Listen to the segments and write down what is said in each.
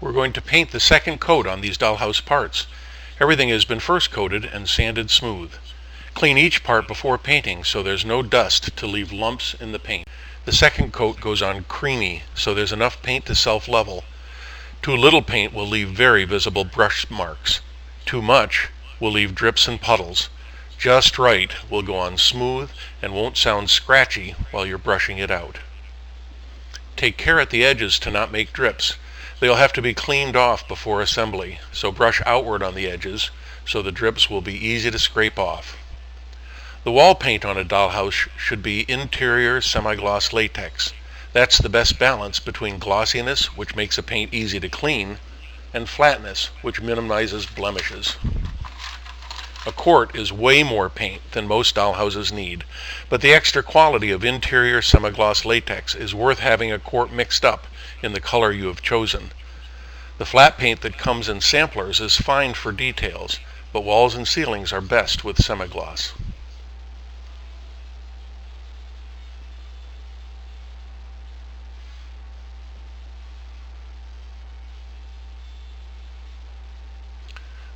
We're going to paint the second coat on these dollhouse parts. Everything has been first coated and sanded smooth. Clean each part before painting so there's no dust to leave lumps in the paint. The second coat goes on creamy so there's enough paint to self-level. Too little paint will leave very visible brush marks. Too much will leave drips and puddles. Just right will go on smooth and won't sound scratchy while you're brushing it out. Take care at the edges to not make drips. They'll have to be cleaned off before assembly, so brush outward on the edges so the drips will be easy to scrape off. The wall paint on a dollhouse should be interior semi-gloss latex. That's the best balance between glossiness, which makes a paint easy to clean, and flatness, which minimizes blemishes. A quart is way more paint than most dollhouses need, but the extra quality of interior semi-gloss latex is worth having a quart mixed up in the color you have chosen. The flat paint that comes in samplers is fine for details, but walls and ceilings are best with semi-gloss.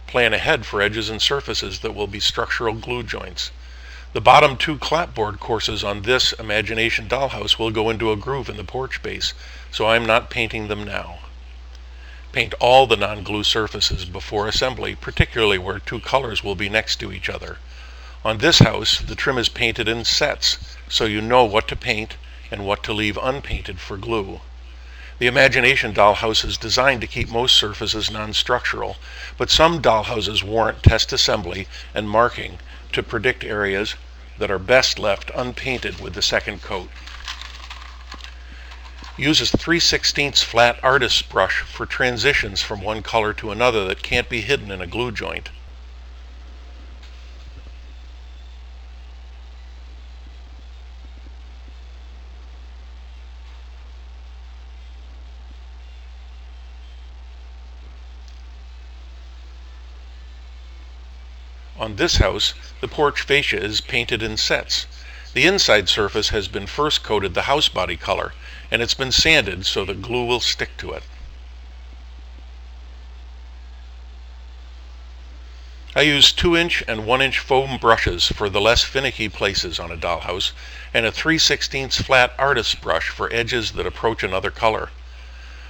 Plan ahead for edges and surfaces that will be structural glue joints. The bottom two clapboard courses on this Imagination dollhouse will go into a groove in the porch base, so I'm not painting them now. Paint all the non-glue surfaces before assembly, particularly where two colors will be next to each other. On this house, the trim is painted in sets, so you know what to paint and what to leave unpainted for glue. The Imagination dollhouse is designed to keep most surfaces non-structural, but some dollhouses warrant test assembly and marking to predict areas that are best left unpainted with the second coat. Use a 3/16 flat artist's brush for transitions from one color to another that can't be hidden in a glue joint. On this house, the porch fascia is painted in sets. The inside surface has been first coated the house body color, and it's been sanded so the glue will stick to it. I use 2-inch and 1-inch foam brushes for the less finicky places on a dollhouse, and a 3/16 flat artist's brush for edges that approach another color.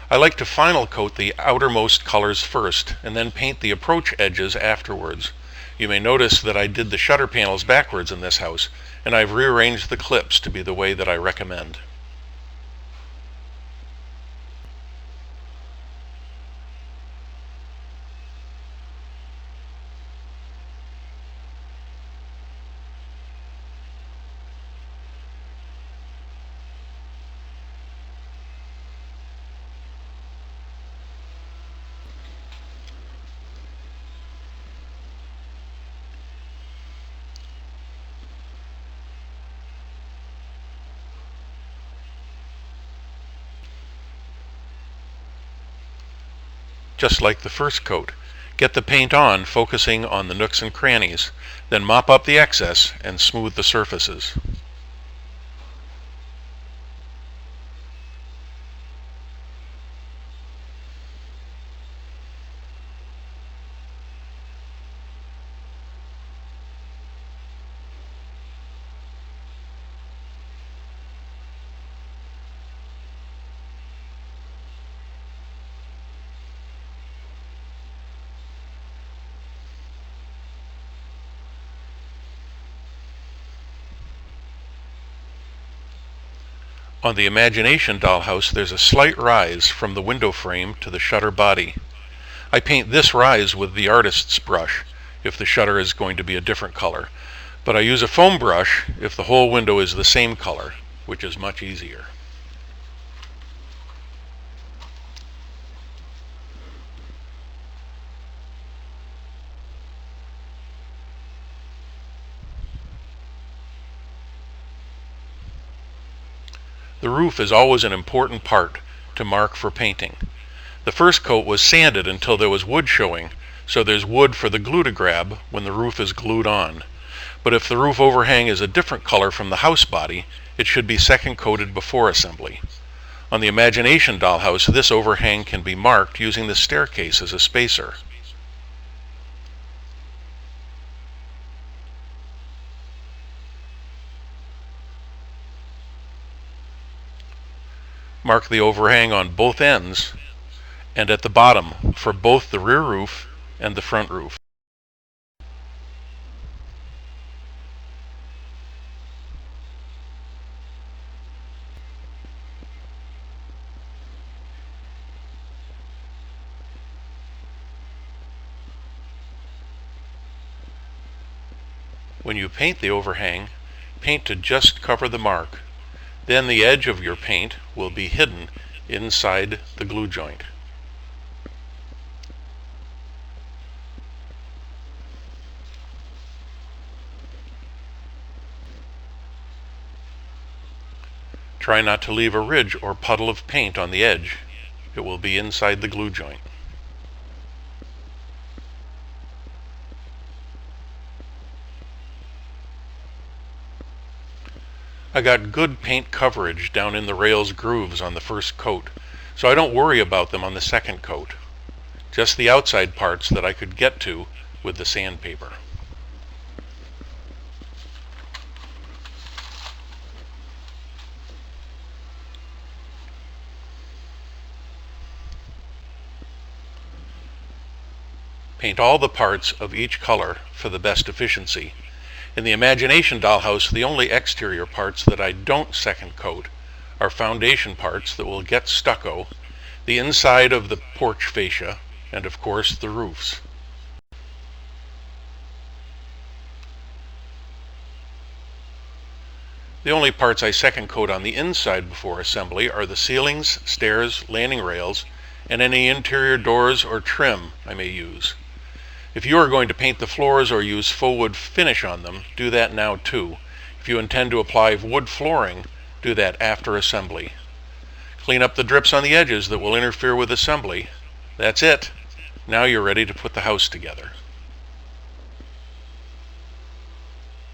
I like to final coat the outermost colors first, and then paint the approach edges afterwards. You may notice that I did the shutter panels backwards in this house, and I've rearranged the clips to be the way that I recommend. Just like the first coat, get the paint on focusing on the nooks and crannies, then mop up the excess and smooth the surfaces. On the Imagination dollhouse, there's a slight rise from the window frame to the shutter body. I paint this rise with the artist's brush if the shutter is going to be a different color, but I use a foam brush if the whole window is the same color, which is much easier. The roof is always an important part to mark for painting. The first coat was sanded until there was wood showing, so there's wood for the glue to grab when the roof is glued on. But if the roof overhang is a different color from the house body, it should be second coated before assembly. On the Imagination dollhouse, this overhang can be marked using the staircase as a spacer. Mark the overhang on both ends and at the bottom for both the rear roof and the front roof. When you paint the overhang, paint to just cover the mark. Then the edge of your paint will be hidden inside the glue joint. Try not to leave a ridge or puddle of paint on the edge. It will be inside the glue joint. I got good paint coverage down in the rails grooves on the first coat, so I don't worry about them on the second coat. Just the outside parts that I could get to with the sandpaper. Paint all the parts of each color for the best efficiency. In the Imagination dollhouse, the only exterior parts that I don't second coat are foundation parts that will get stucco, the inside of the porch fascia, and of course the roofs. The only parts I second coat on the inside before assembly are the ceilings, stairs, landing rails, and any interior doors or trim I may use. If you are going to paint the floors or use faux wood finish on them, do that now too. If you intend to apply wood flooring, do that after assembly. Clean up the drips on the edges that will interfere with assembly. That's it. Now you're ready to put the house together.